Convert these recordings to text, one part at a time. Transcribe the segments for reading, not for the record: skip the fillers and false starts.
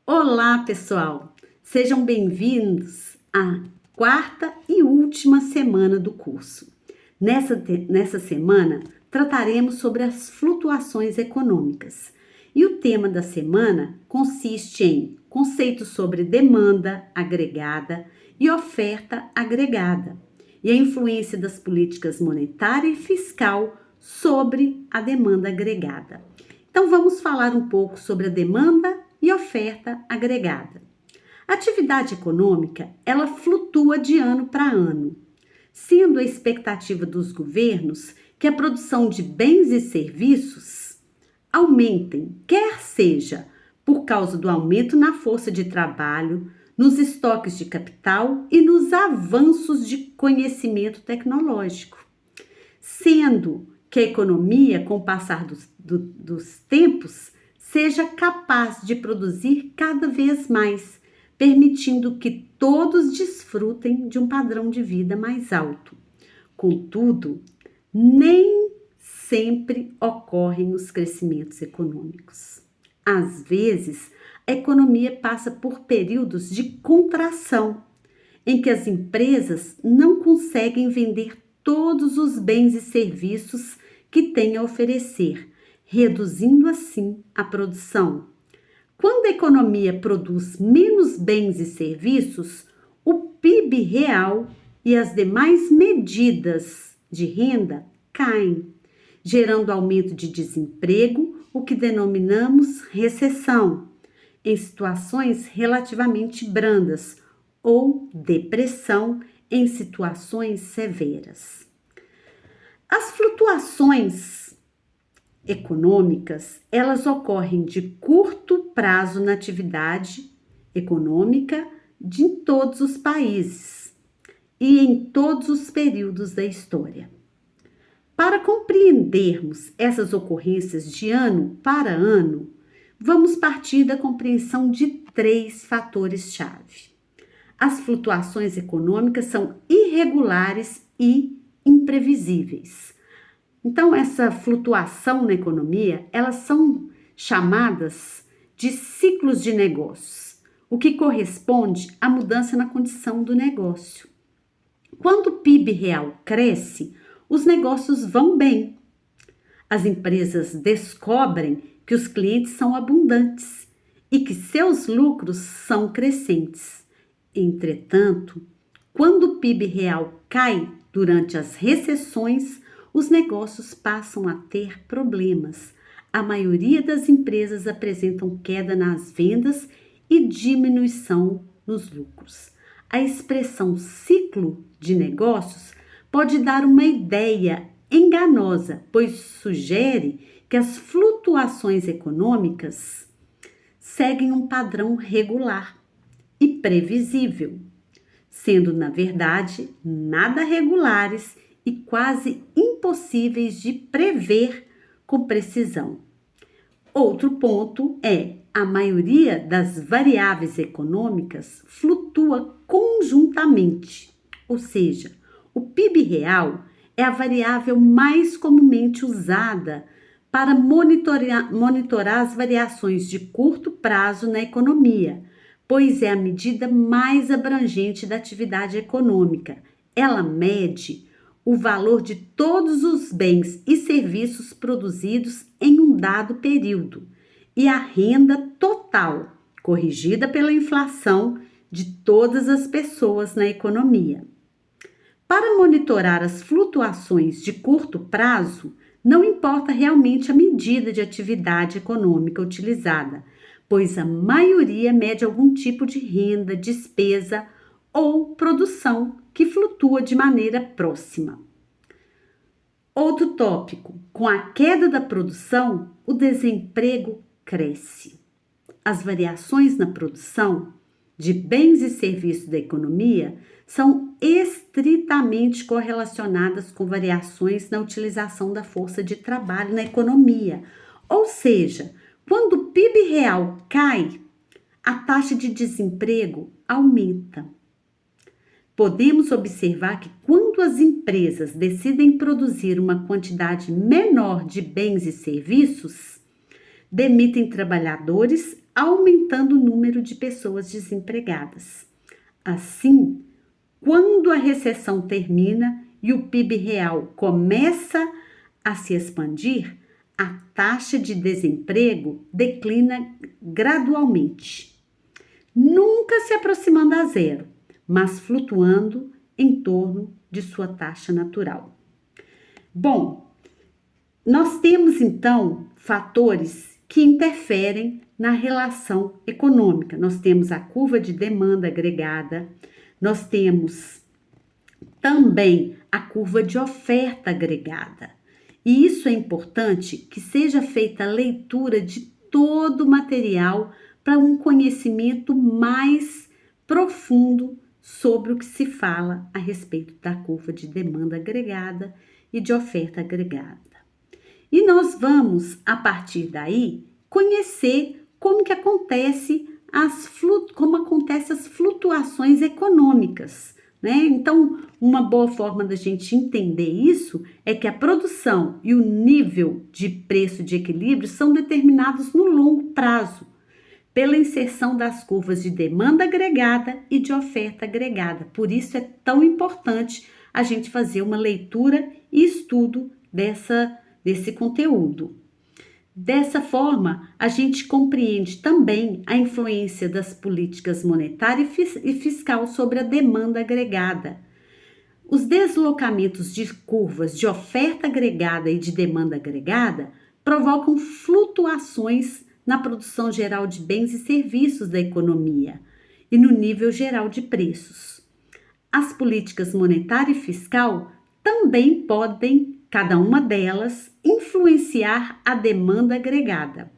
Olá, pessoal! Sejam bem-vindos à quarta e última semana do curso. Nessa semana, trataremos sobre as flutuações econômicas. E o tema da semana consiste em conceitos sobre demanda agregada e oferta agregada, e a influência das políticas monetária e fiscal sobre a demanda agregada. Então, vamos falar um pouco sobre a demanda e oferta agregada. A atividade econômica, ela flutua de ano para ano, sendo a expectativa dos governos que a produção de bens e serviços aumentem, quer seja por causa do aumento na força de trabalho, nos estoques de capital e nos avanços de conhecimento tecnológico, sendo que a economia, com o passar dos tempos, seja capaz de produzir cada vez mais, permitindo que todos desfrutem de um padrão de vida mais alto. Contudo, nem sempre ocorrem os crescimentos econômicos. Às vezes, a economia passa por períodos de contração, em que as empresas não conseguem vender todos os bens e serviços que têm a oferecer, reduzindo assim a produção. Quando a economia produz menos bens e serviços, o PIB real e as demais medidas de renda caem, gerando aumento de desemprego, o que denominamos recessão, em situações relativamente brandas, ou depressão em situações severas. As flutuações econômicas, elas ocorrem de curto prazo na atividade econômica de todos os países e em todos os períodos da história. Para compreendermos essas ocorrências de ano para ano, vamos partir da compreensão de 3 fatores-chave. As flutuações econômicas são irregulares e imprevisíveis. Então, essa flutuação na economia, elas são chamadas de ciclos de negócios, o que corresponde à mudança na condição do negócio. Quando o PIB real cresce, os negócios vão bem. As empresas descobrem que os clientes são abundantes e que seus lucros são crescentes. Entretanto, quando o PIB real cai durante as recessões, os negócios passam a ter problemas. A maioria das empresas apresentam queda nas vendas e diminuição nos lucros. A expressão ciclo de negócios pode dar uma ideia enganosa, pois sugere que as flutuações econômicas seguem um padrão regular e previsível, sendo, na verdade, nada regulares e quase impossíveis de prever com precisão. Outro ponto é a maioria das variáveis econômicas flutua conjuntamente, ou seja, o PIB real é a variável mais comumente usada para monitorar as variações de curto prazo na economia, pois é a medida mais abrangente da atividade econômica. Ela mede o valor de todos os bens e serviços produzidos em um dado período e a renda total, corrigida pela inflação de todas as pessoas na economia. Para monitorar as flutuações de curto prazo, não importa realmente a medida de atividade econômica utilizada, pois a maioria mede algum tipo de renda, despesa ou produção que flutua de maneira próxima. Outro tópico: com a queda da produção, o desemprego cresce. As variações na produção de bens e serviços da economia são estritamente correlacionadas com variações na utilização da força de trabalho na economia. Ou seja, quando o PIB real cai, a taxa de desemprego aumenta. Podemos observar que quando as empresas decidem produzir uma quantidade menor de bens e serviços, demitem trabalhadores aumentando o número de pessoas desempregadas. Assim, quando a recessão termina e o PIB real começa a se expandir, a taxa de desemprego declina gradualmente, nunca se aproximando a zero, mas flutuando em torno de sua taxa natural. Bom, nós temos então fatores que interferem na relação econômica. Nós temos a curva de demanda agregada, nós temos também a curva de oferta agregada. E isso é importante que seja feita a leitura de todo o material para um conhecimento mais profundo sobre o que se fala a respeito da curva de demanda agregada e de oferta agregada. E nós vamos, a partir daí, conhecer como acontecem as flutuações econômicas, né? Então, uma boa forma da gente entender isso é que a produção e o nível de preço de equilíbrio são determinados no longo prazo, pela inserção das curvas de demanda agregada e de oferta agregada. Por isso é tão importante a gente fazer uma leitura e estudo desse conteúdo. Dessa forma, a gente compreende também a influência das políticas monetária e fiscal sobre a demanda agregada. Os deslocamentos de curvas de oferta agregada e de demanda agregada provocam flutuações na produção geral de bens e serviços da economia e no nível geral de preços. As políticas monetária e fiscal também podem, cada uma delas, influenciar a demanda agregada.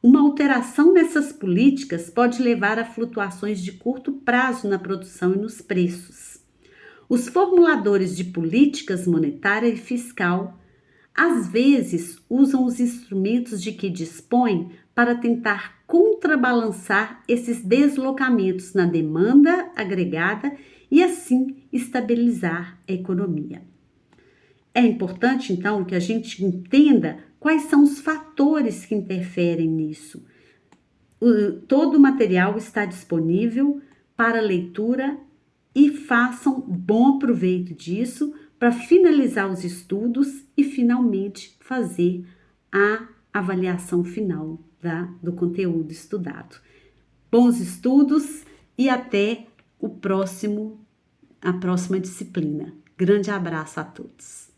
Uma alteração nessas políticas pode levar a flutuações de curto prazo na produção e nos preços. Os formuladores de políticas monetária e fiscal às vezes usam os instrumentos de que dispõem para tentar contrabalançar esses deslocamentos na demanda agregada e assim estabilizar a economia. É importante, então, que a gente entenda quais são os fatores que interferem nisso. Todo o material está disponível para leitura e façam bom proveito disso para finalizar os estudos e finalmente fazer a avaliação final do conteúdo estudado. Bons estudos e até a próxima disciplina. Grande abraço a todos.